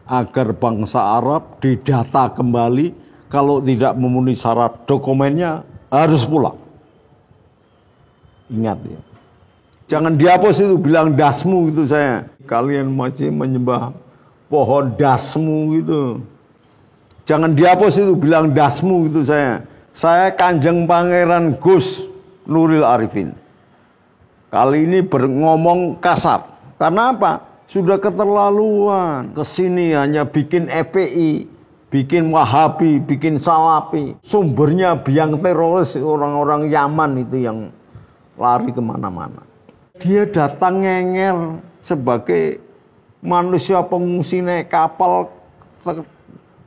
agar bangsa Arab didata kembali, kalau tidak memenuhi syarat dokumennya harus pulang. Ingat ya. Jangan dihapus itu, bilang dasmu gitu saya. Kalian masih menyembah pohon dasmu gitu. Jangan dihapus itu, bilang dasmu gitu saya. Saya Kanjeng Pangeran Gus Nuril Arifin. Kali ini ngomong kasar. Karena apa? Sudah keterlaluan. Kesini hanya bikin EPI, bikin Wahabi, bikin Salafi. Sumbernya biang teroris, orang-orang Yaman itu yang lari kemana-mana. Dia datang ngengel sebagai manusia pengungsi naik kapal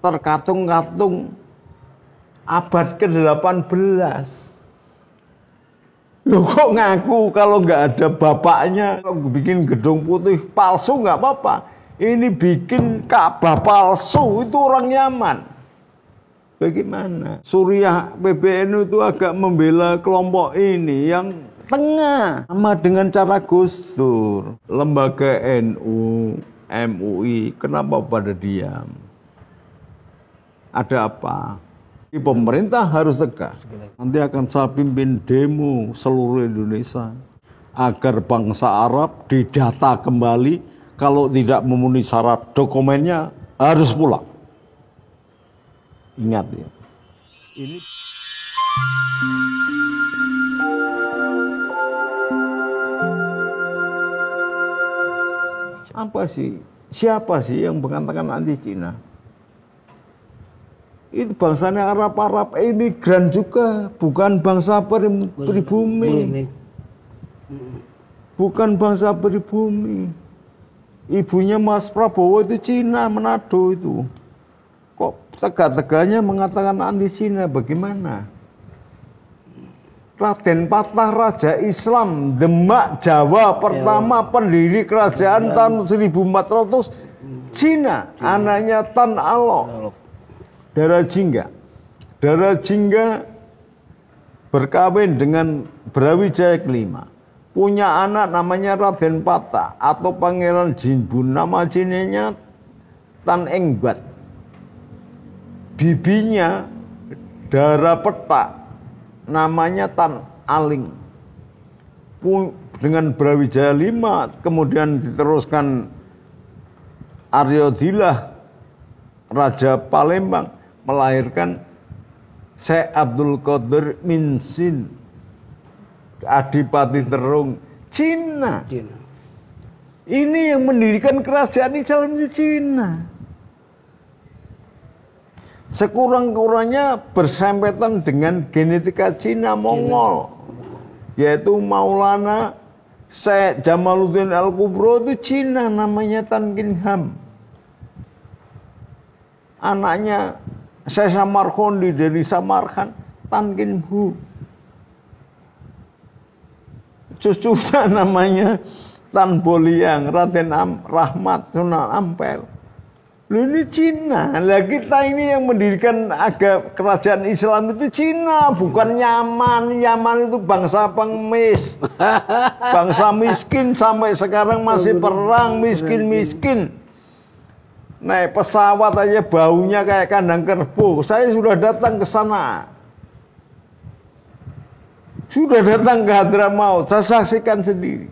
terkatung-katung abad ke-18. Loh kok ngaku kalau nggak ada bapaknya, bikin gedung putih palsu nggak apa-apa. Ini bikin Ka'bah palsu, itu orang Yaman. Bagaimana? Suriah PBNU itu agak membela kelompok ini yang tengah. Sama dengan cara Gus Dur. Lembaga NU, MUI, kenapa pada diam? Ada apa? Pemerintah harus tegas. Nanti akan saya pimpin demo seluruh Indonesia agar bangsa Arab didata kembali, kalau tidak memenuhi syarat dokumennya harus pulang. Ingat ya. Ini apa sih? Siapa sih yang mengatakan anti Cina? Itu bangsanya Arab-Arab, imigran juga, bukan bangsa pribumi. Bukan bangsa pribumi. Ibunya Mas Prabowo itu Cina, Manado itu. Kok tegak-tegaknya mengatakan anti Cina, bagaimana? Raden Patah, Raja Islam Demak Jawa pertama, pendiri kerajaan tahun 1400, Cina. Anaknya Tan Alok, Dara Jingga. Dara Jingga berkawin dengan Brawijaya kelima. Punya anak namanya Raden Patah atau Pangeran Jinbun. Nama Cinanya Tan Engbat. Bibinya Dara Petak, namanya Tan Aling. Dengan Brawijaya lima, kemudian diteruskan Aryodhillah, Raja Palembang, melahirkan Syekh Abdul Qadir Minsin, Adipati Terung, Cina. Ini yang mendirikan kerajaan Islam di Cina. Sekurang-kurangnya bersempetan dengan genetika Cina Mongol, yaitu Maulana Syekh Jamaluddin Al-Kubro itu Cina, namanya Tan Kin Ham. Anaknya Syekh Samarkandi dari Samarkand, Tan Kin Hu. Cucunya namanya Tan Boliang, Raden Rahmat, Sunan Ampel. Loh ini Cina. Lah kita ini yang mendirikan kerajaan Islam itu Cina, bukan Yaman. Yaman itu bangsa pengemis, bangsa miskin, sampai sekarang masih perang, miskin-miskin. Naik pesawat aja baunya kayak kandang kerbau. Saya sudah datang ke sana. Sudah datang ke Hadramaut, saya saksikan sendiri.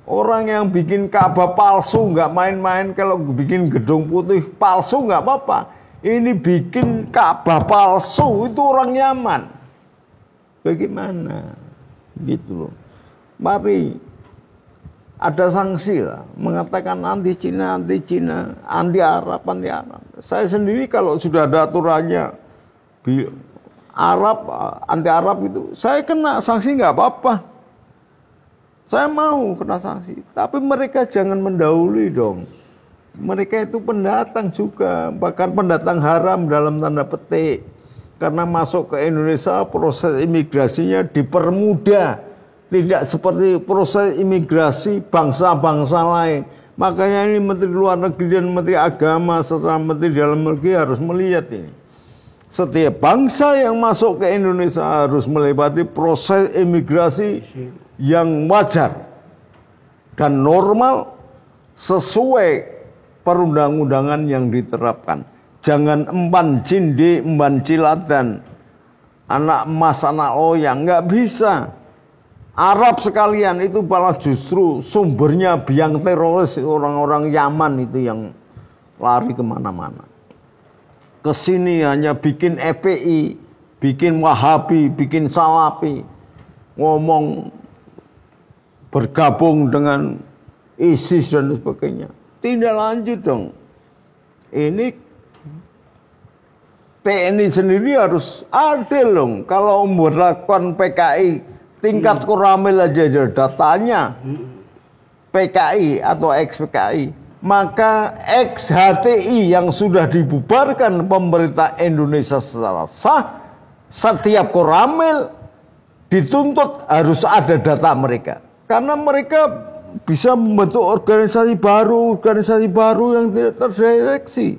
Orang yang bikin Ka'bah palsu nggak main-main. Kalau bikin gedung putih palsu nggak apa-apa. Ini bikin Ka'bah palsu, itu orang Yaman. Bagaimana? Gitu loh. Mari ada sanksi lah, mengatakan anti Cina, anti Arab. Saya sendiri kalau sudah ada aturannya Arab, anti Arab itu, saya kena sanksi nggak apa-apa. Saya mau kena sanksi, tapi mereka jangan mendahului dong. Mereka itu pendatang juga, bahkan pendatang haram dalam tanda petik. Karena masuk ke Indonesia proses imigrasinya dipermudah. Tidak seperti proses imigrasi bangsa-bangsa lain. Makanya ini Menteri Luar Negeri dan Menteri Agama serta Menteri Dalam Negeri harus melihat ini. Setiap bangsa yang masuk ke Indonesia harus melewati proses imigrasi yang wajar dan normal sesuai perundang-undangan yang diterapkan. Jangan empan cindi, empan ciladan, anak emas, anak loyang, nggak bisa. Arab sekalian itu malah justru sumbernya biang teroris, orang-orang Yaman itu yang lari kemana-mana. Kesini hanya bikin FPI, bikin Wahabi, bikin Salafi, ngomong bergabung dengan ISIS dan sebagainya. Tidak lanjut dong. Ini TNI sendiri harus adil dong. Kalau memperlakukan PKI tingkat Koramil aja datanya PKI atau ex-PKI, maka ex-HTI yang sudah dibubarkan pemerintah Indonesia secara sah, setiap Koramil dituntut harus ada data mereka. Karena mereka bisa membentuk organisasi baru yang tidak terdeteksi.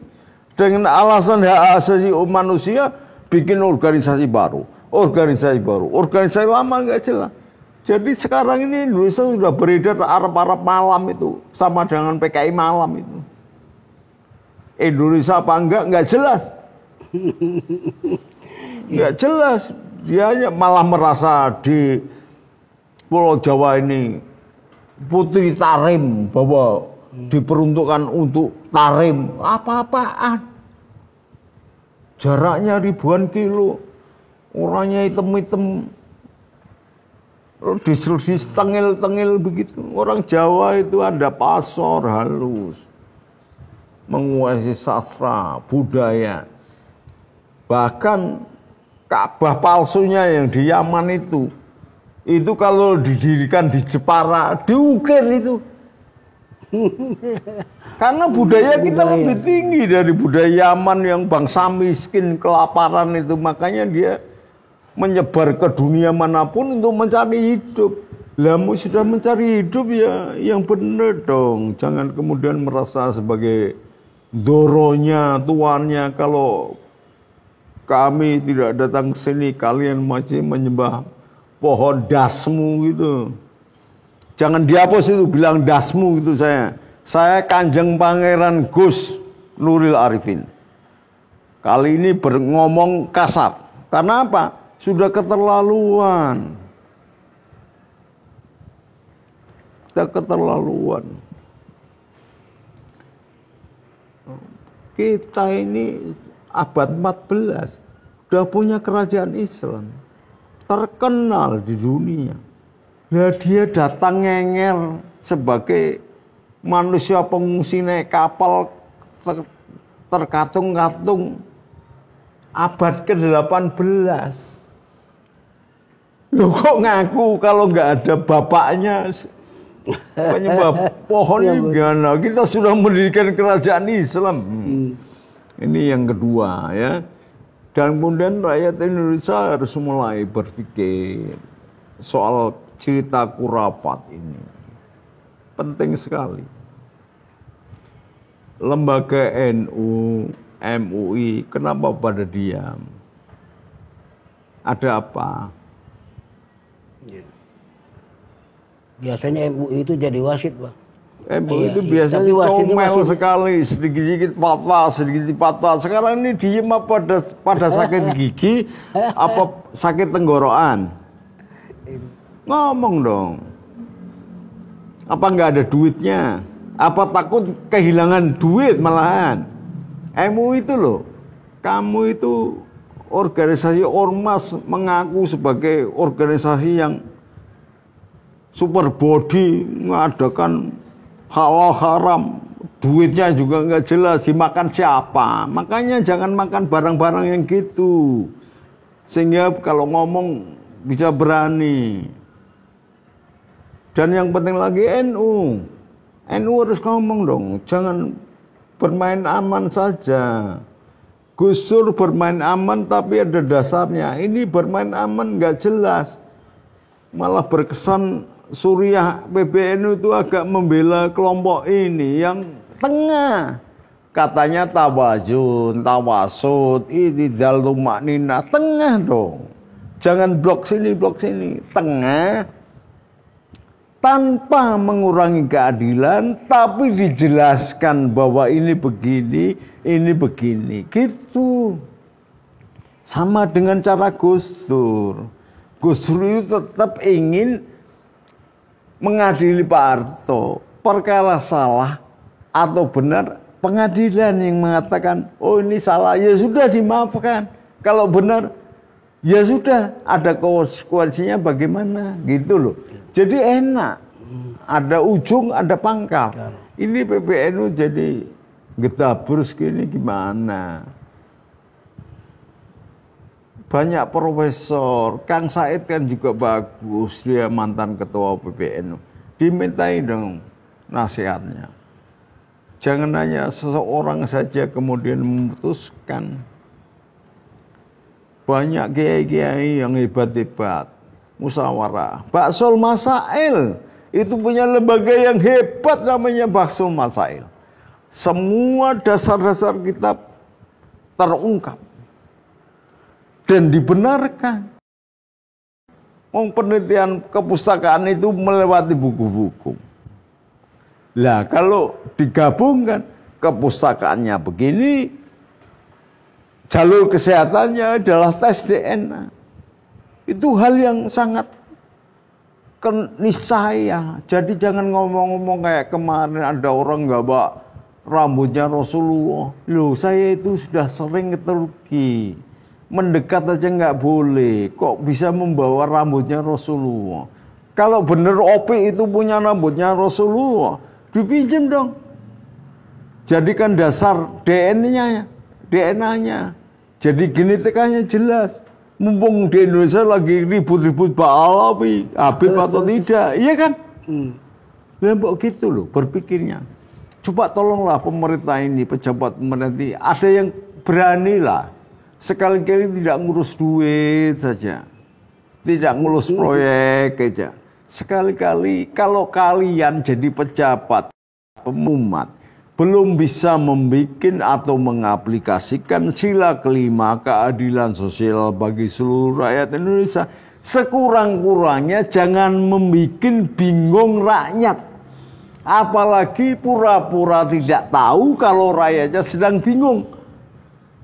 Dengan alasan hak asasi manusia, bikin organisasi baru. Organisasi lama nggak jelas. Jadi sekarang ini Indonesia sudah beredar Arab-Arab malam itu, sama dengan PKI malam itu. Indonesia apa nggak jelas. Nggak jelas. Dia malah merasa di Pulau Jawa ini putri tarim, bahwa diperuntukkan untuk tarim. Apa-apaan. Jaraknya ribuan kilo. Orangnya hitam-hitam. Disrupsi tengil-tengil begitu. Orang Jawa itu ada pasor halus. Menguasai sastra, budaya. Bahkan Ka'bah palsunya yang di Yaman itu kalau didirikan di Jepara, diukir itu. Karena budaya kita lebih tinggi dari budaya Yaman yang bangsa miskin, kelaparan itu. Makanya dia menyebar ke dunia manapun untuk mencari hidup. Lamu sudah mencari hidup ya yang benar dong. Jangan kemudian merasa sebagai doronya, tuannya. Kalau kami tidak datang ke sini, kalian masih menyembah pohon dasmu gitu. Jangan dihapus itu, bilang dasmu gitu saya. Saya Kanjeng Pangeran Gus Nuril Arifin. Kali ini ngomong kasar. Karena apa? Sudah keterlaluan. Sudah keterlaluan. Kita ini abad 14 udah punya kerajaan Islam terkenal di dunia. Nah, dia datang ngenger sebagai manusia pengungsi naik kapal terkatung-katung abad ke-18. Loh kok ngaku kalau nggak ada bapaknya penyembah pohon ini gimana? Kita sudah mendirikan kerajaan Islam. Ini yang kedua ya. Dan kemudian rakyat Indonesia harus mulai berpikir soal cerita khurafat ini. Penting sekali. Lembaga NU, MUI, kenapa pada diam? Ada apa? Biasanya MUI itu jadi wasit, Pak. MUI itu biasanya comel sekali, sedikit-sedikit fatwa. Sekarang ini diem apa pada sakit gigi, apa sakit tenggorokan? Ngomong dong. Apa nggak ada duitnya? Apa takut kehilangan duit malahan? MUI itu loh, kamu itu organisasi ormas mengaku sebagai organisasi yang super body, mengadakan halal haram, duitnya juga nggak jelas, dimakan siapa. Makanya jangan makan barang-barang yang gitu, sehingga kalau ngomong bisa berani. Dan yang penting lagi NU harus ngomong dong, jangan bermain aman saja. Gus Dur bermain aman tapi ada dasarnya. Ini bermain aman nggak jelas, malah berkesan Suriah PBNU itu agak membela kelompok ini yang tengah. Katanya tawazun, tawasud, i'tidal tumakninah, tengah dong. Jangan blok sini, tengah. tanpa mengurangi keadilan, tapi dijelaskan bahwa ini begini, gitu. Sama dengan cara Gus Dur. Gus Dur itu tetap ingin mengadili Pak Harto. Perkara salah atau benar, pengadilan yang mengatakan, oh ini salah, ya sudah dimaafkan. Kalau benar, ya sudah, ada konsekuensinya bagaimana, gitu loh. Jadi enak, ada ujung, ada pangkal. Ini PBNU jadi gedabur segini gimana? Banyak profesor, Kang Said kan juga bagus, dia mantan ketua PBNU. Dimintai dong nasihatnya. Jangan hanya seseorang saja kemudian memutuskan. Banyak kiai-kiai yang hebat-hebat, musyawarah. Baksul Masail itu punya lembaga yang hebat namanya Baksul Masail. Semua dasar-dasar kitab terungkap dan dibenarkan. Penelitian kepustakaan itu melewati buku-buku. Lah kalau digabungkan kepustakaannya begini, jalur kesehatannya adalah tes DNA. Itu hal yang sangat niscaya. Jadi jangan ngomong-ngomong kayak kemarin ada orang nggak bawa rambutnya Rasulullah. Loh, saya itu sudah sering ke Turki. Mendekat aja nggak boleh. Kok bisa membawa rambutnya Rasulullah? Kalau bener Opi itu punya rambutnya Rasulullah, dipinjam dong. Jadikan dasar DNA-nya. Jadi genetikanya jelas. Mumpung di Indonesia lagi ribut-ribut Habib atau tidak, iya kan? Lembok gitu loh berpikirnya. Coba tolonglah pemerintah ini, pejabat pemerintah, ada yang berani lah. Sekali-kali tidak ngurus duit saja, tidak ngurus proyek aja. Sekali-kali kalau kalian jadi pejabat, pemumat, belum bisa membuat atau mengaplikasikan sila kelima keadilan sosial bagi seluruh rakyat Indonesia, sekurang-kurangnya jangan membuat bingung rakyat. Apalagi pura-pura tidak tahu kalau rakyatnya sedang bingung.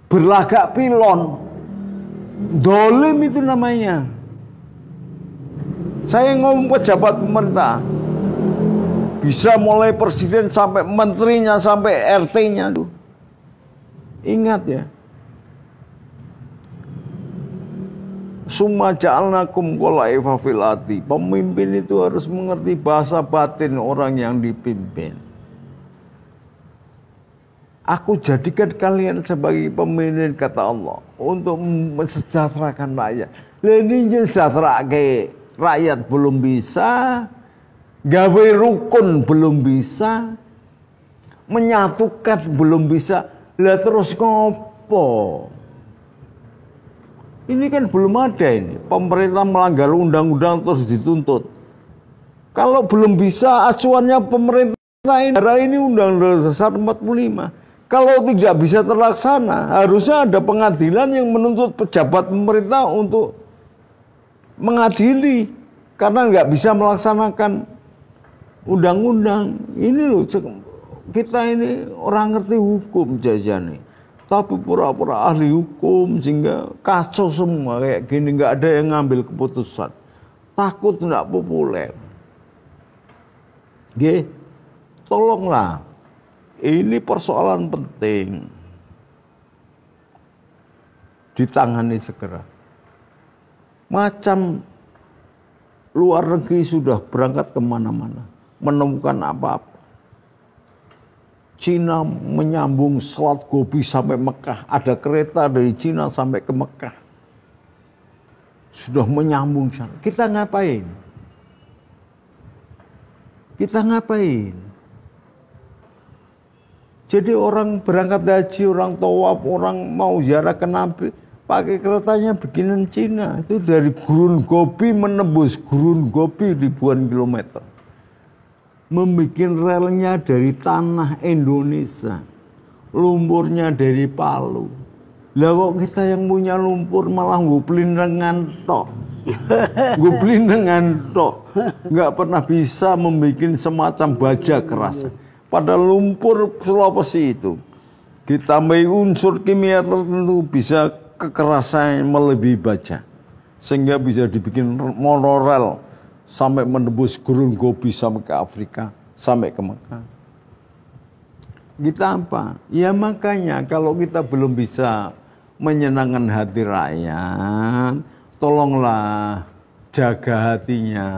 Berlagak pilon. Dolim itu namanya. Saya ngomong pejabat pemerintah. Bisa mulai presiden sampai menterinya sampai RT-nya tuh. Ingat ya. Summa ja'alnakum khulaifa fil ardi. Pemimpin itu harus mengerti bahasa batin orang yang dipimpin. Aku jadikan kalian sebagai pemimpin, kata Allah, untuk mensejahterakan rakyat. Ini sejahterakan rakyat belum bisa. Gawe rukun belum bisa, menyatukan belum bisa, lah terus ngopo? Ini kan belum ada ini, pemerintah melanggar undang-undang terus dituntut. Kalau belum bisa, acuannya pemerintah ini Undang-Undang Dasar 45. Kalau tidak bisa terlaksana, harusnya ada pengadilan yang menuntut pejabat pemerintah untuk mengadili, karena nggak bisa melaksanakan undang-undang. Ini loh, kita ini orang ngerti hukum jajane, tapi pura-pura ahli hukum sehingga kacau semua kayak gini, nggak ada yang ngambil keputusan, takut nggak populer. Tolonglah, ini persoalan penting ditangani segera. Macam luar negeri sudah berangkat kemana-mana, menemukan apa-apa. Cina menyambung Selat Gobi sampai Mekah. Ada kereta dari Cina sampai ke Mekah. Sudah menyambung sana. Kita ngapain? Jadi orang berangkat haji, orang tawaf, orang mau ziarah ke Nabi, pakai keretanya bikinan Cina. Itu dari Gurun Gobi menembus Gurun Gobi ribuan kilometer. Membikin relnya dari tanah Indonesia. Lumpurnya dari Palu. Lah kok kita yang punya lumpur malah nguplin dengan tok. Gue beli dengan tok, nggak pernah bisa membuat semacam baja keras. Pada lumpur Sulawesi itu ditambahi unsur kimia tertentu bisa kekerasan melebihi baja, sehingga bisa dibikin monorail sampai menembus gurun Gobi sampai ke Afrika, sampai ke Mekah. Kita apa? Ya makanya kalau kita belum bisa menyenangkan hati rakyat, tolonglah jaga hatinya,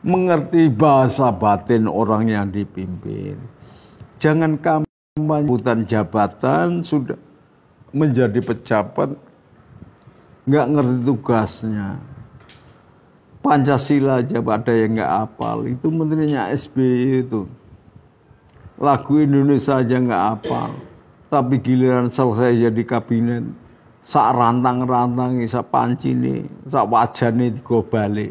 mengerti bahasa batin orang yang dipimpin. Jangan kampanye jabatan sudah menjadi pejabat nggak ngerti tugasnya. Pancasila aja ada yang nggak hafal. Itu menterinya SBY itu. Lagu Indonesia aja nggak hafal. Tapi giliran selesai jadi kabinet, sak rantang-rantang, sak pancine, sak wajane digobalik.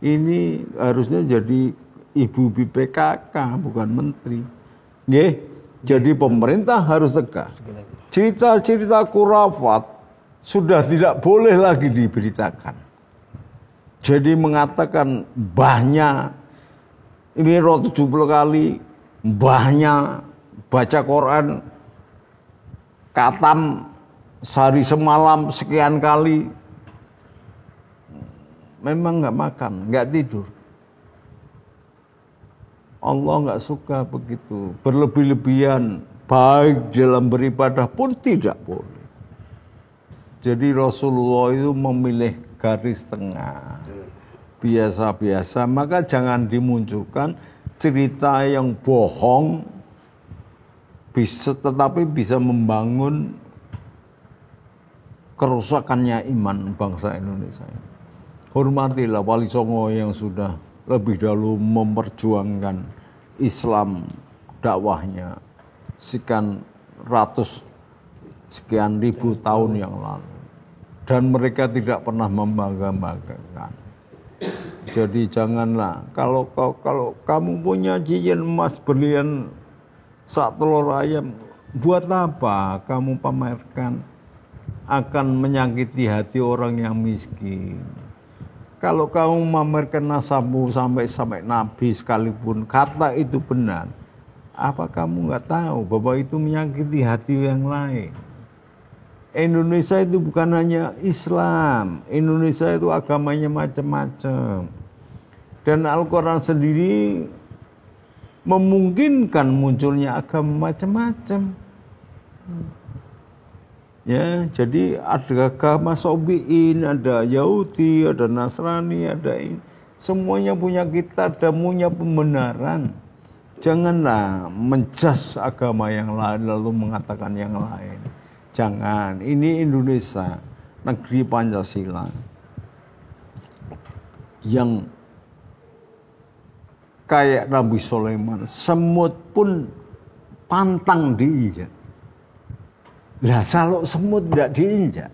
Ini harusnya jadi ibu BPKK bukan menteri. Nggih, jadi pemerintah harus tegas. Cerita-cerita khurafat sudah tidak boleh lagi diberitakan. Jadi mengatakan mbahnya ini 70 kali, mbahnya baca Quran katam sehari semalam sekian kali, memang nggak makan, nggak tidur. Allah nggak suka begitu, berlebih-lebihan baik dalam beribadah pun tidak boleh. Jadi Rasulullah itu memilih garis tengah, biasa-biasa, maka jangan dimunculkan cerita yang bohong, tetapi bisa membangun kerusakannya iman bangsa Indonesia. Hormatilah Wali Songo yang sudah lebih dahulu memperjuangkan Islam dakwahnya sekian ribu tahun yang lalu, dan mereka tidak pernah membangga-banggakan. Jadi janganlah kalau kamu punya cincin emas berlian sak telur ayam, buat apa kamu pamerkan? Akan menyakiti hati orang yang miskin. Kalau kamu memamerkan nasabmu sampai Nabi sekalipun kata itu benar, apa kamu nggak tahu bahwa itu menyakiti hati yang lain? Indonesia itu bukan hanya Islam, Indonesia itu agamanya macam-macam. Dan Al-Quran sendiri memungkinkan munculnya agama macam-macam. Ya, jadi ada agama Sobiin, ada Yahudi, ada Nasrani, ada ini. Semuanya punya kitab dan punya pembenaran. Janganlah menjas agama yang lain lalu mengatakan yang lain. Jangan. Ini Indonesia, negeri Pancasila, yang kayak Nabi Sulaiman, semut pun pantang diinjak. Lah kalau semut tidak diinjak,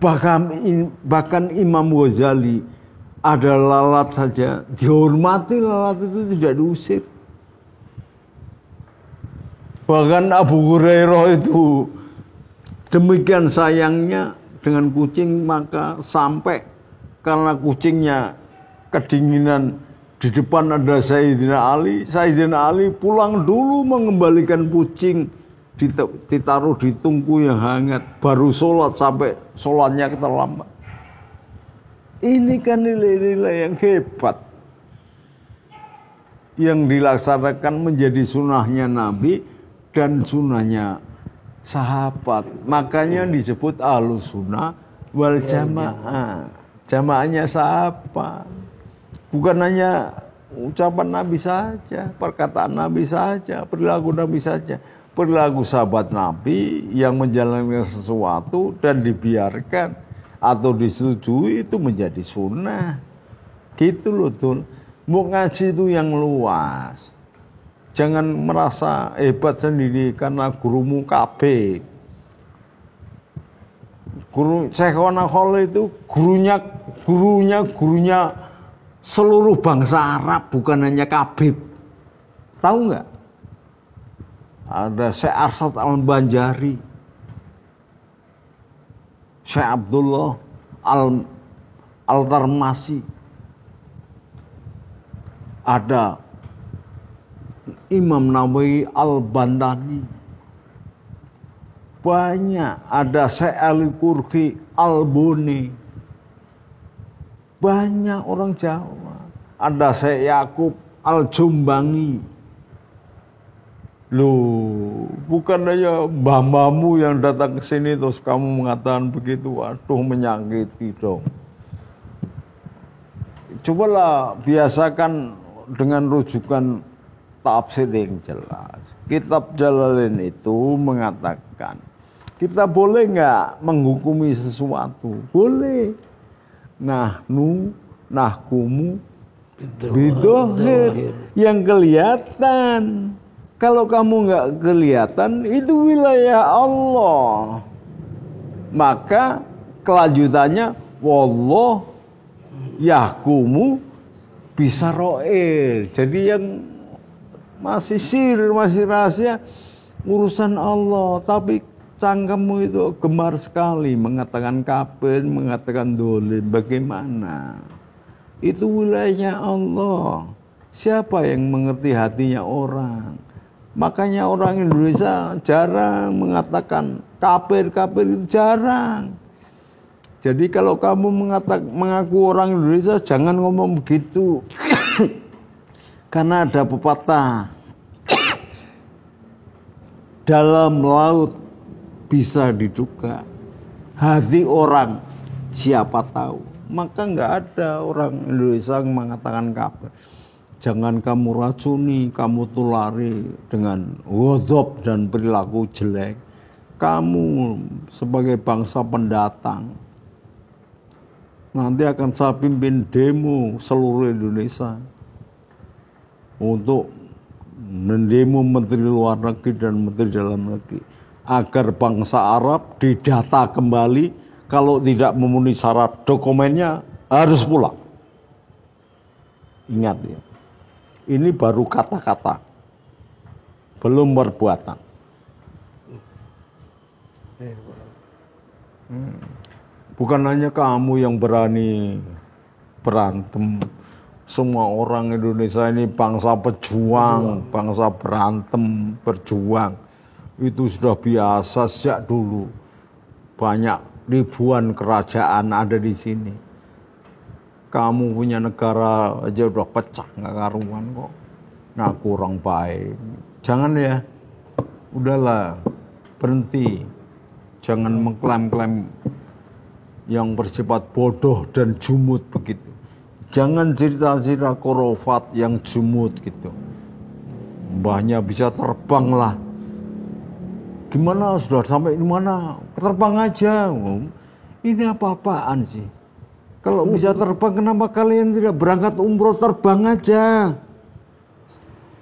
bahkan Imam Ghazali ada lalat saja dihormati, lalat itu tidak diusir. Bahkan Abu Hurairah itu demikian sayangnya dengan kucing, maka sampai karena kucingnya kedinginan, di depan ada Sayyidina Ali. Sayyidina Ali pulang dulu mengembalikan kucing, ditaruh di tungku yang hangat, baru sholat sampai sholatnya terlambat. Ini kan nilai-nilai yang hebat yang dilaksanakan menjadi sunnahnya Nabi dan sunnahnya sahabat. Makanya disebut Ahlus Sunnah wal Jamaah. Jamaahnya sahabat. Bukan hanya ucapan Nabi saja, perkataan Nabi saja, perilaku Nabi saja. Perilaku sahabat Nabi yang menjalankan sesuatu dan dibiarkan atau disetujui itu menjadi sunnah. Gitu loh tuh. Mau ngaji itu yang luas. Jangan merasa hebat sendiri karena gurumu KB. Guru Syekhona Khol itu gurunya seluruh bangsa Arab, bukan hanya Kabib. Tahu nggak? Ada Syekh Arsyad Al-Banjari, Syekh Abdullah Al-Tarmasi, ada Imam Nawawi Al-Bantani, banyak, ada Syekh Al-Qurhi Al-Buni, banyak orang Jawa, ada Syekh Yakub Al-Jumbangi. Loh, bukan hanya mbah-mbahmu yang datang ke sini terus kamu mengatakan begitu, waduh menyakiti dong. Cobalah biasakan dengan rujukan tafsir yang jelas. Kitab Jalalain itu mengatakan kita boleh nggak menghukumi sesuatu? Boleh. Nahnu, nahkumu, bidohir, yang kelihatan. Kalau kamu nggak kelihatan, itu wilayah Allah. Maka kelanjutannya, wallah yahkumu bisaroir. Jadi yang masih sir, masih rahasia, urusan Allah. Tapi cangkemmu itu gemar sekali mengatakan kafir, mengatakan dolim. Bagaimana? Itu wilayahnya Allah. Siapa yang mengerti hatinya orang? Makanya orang Indonesia jarang mengatakan kafir itu jarang. Jadi kalau kamu mengaku orang Indonesia jangan ngomong begitu. Karena ada pepatah, dalam laut bisa diduga, hati orang siapa tahu. Maka nggak ada orang Indonesia yang mengatakan kafir. Jangan kamu racuni, kamu tulari dengan ghadab dan perilaku jelek. Kamu sebagai bangsa pendatang, nanti akan saya pimpin demo seluruh Indonesia untuk mendemo Menteri Luar Negeri dan Menteri Dalam Negeri agar bangsa Arab didata kembali. Kalau tidak memenuhi syarat dokumennya harus pulang. Ingat ya. Ini baru kata-kata, belum perbuatan. Bukan hanya kamu yang berani berantem. Semua orang Indonesia ini bangsa pejuang, bangsa berantem, berjuang. Itu sudah biasa sejak dulu. Banyak ribuan kerajaan ada di sini. Kamu punya negara aja udah pecah, nggak karuan kok. Nah, kurang baik. Jangan ya, udahlah, berhenti. Jangan mengklaim-klaim yang bersifat bodoh dan jumut begitu. Jangan cerita-cerita khurafat yang jumut gitu. Mbahnya bisa terbang lah. Gimana sudah sampai di mana? Terbang aja. Ini apa-apaan sih? Kalau bisa terbang, kenapa kalian tidak berangkat umroh, terbang aja?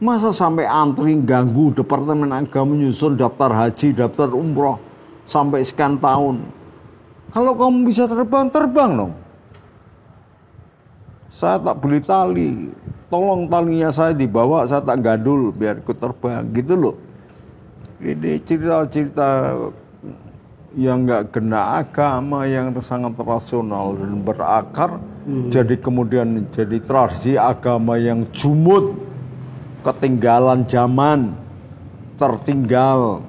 Masa sampai antri ganggu Departemen Agama menyusun daftar haji, daftar umroh sampai sekian tahun? Kalau kamu bisa terbang, terbang dong. Saya tak beli tali, tolong talinya saya dibawa, saya tak gadul biar ikut terbang, gitu loh. Ini cerita-cerita yang nggak kena agama, yang sangat rasional dan berakar, jadi kemudian jadi tradisi agama yang jumut, ketinggalan zaman, tertinggal,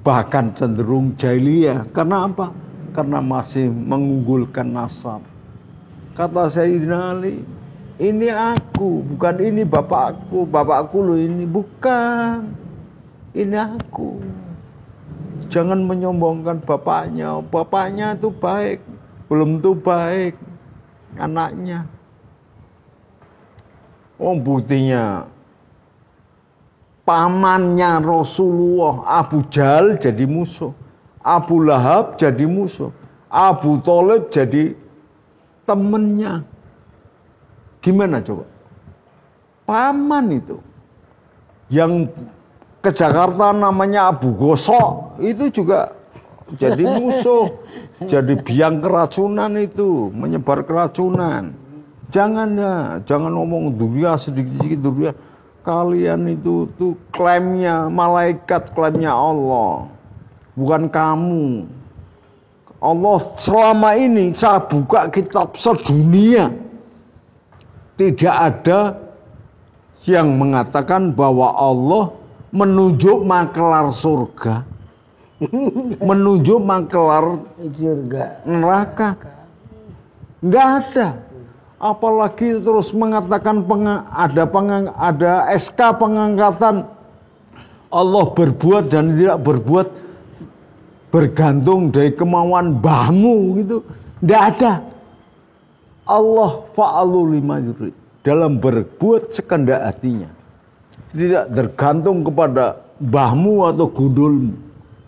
bahkan cenderung jahiliyah. Karena apa? Karena masih mengunggulkan nasab. Kata Sayyidina Ali, ini aku, bukan ini bapakku loh ini, bukan, ini aku. Jangan menyombongkan bapaknya itu baik, belum tuh baik anaknya. Oh buktinya, pamannya Rasulullah Abu Jahal jadi musuh, Abu Lahab jadi musuh, Abu Thalib jadi temennya. Gimana coba? Paman itu yang ke Jakarta namanya Abu Gosok itu juga jadi musuh, jadi biang keracunan itu, menyebar keracunan. Jangan ngomong dunia sedikit-sedikit dunia. Kalian itu tuh klaimnya malaikat, klaimnya Allah, bukan kamu. Allah selama ini saya buka kitab sedunia, tidak ada yang mengatakan bahwa Allah menunjuk makelar surga, menunjuk makelar surga, neraka. Enggak ada. Apalagi terus mengatakan ada SK pengangkatan. Allah berbuat dan tidak berbuat bergantung dari kemauan mbahmu gitu. Enggak ada. Allah fa'alu lima yurid, dalam berbuat sekehendak hatinya. Tidak tergantung kepada mbahmu atau gundulmu.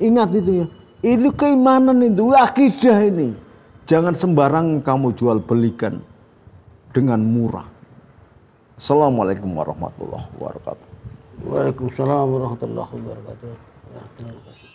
Ingat itu ya. Itu keimanan, itu akidah ini. Jangan sembarang kamu jual belikan dengan murah. Assalamualaikum warahmatullahi wabarakatuh. Waalaikumsalam warahmatullahi wabarakatuh. Ya, terima kasih.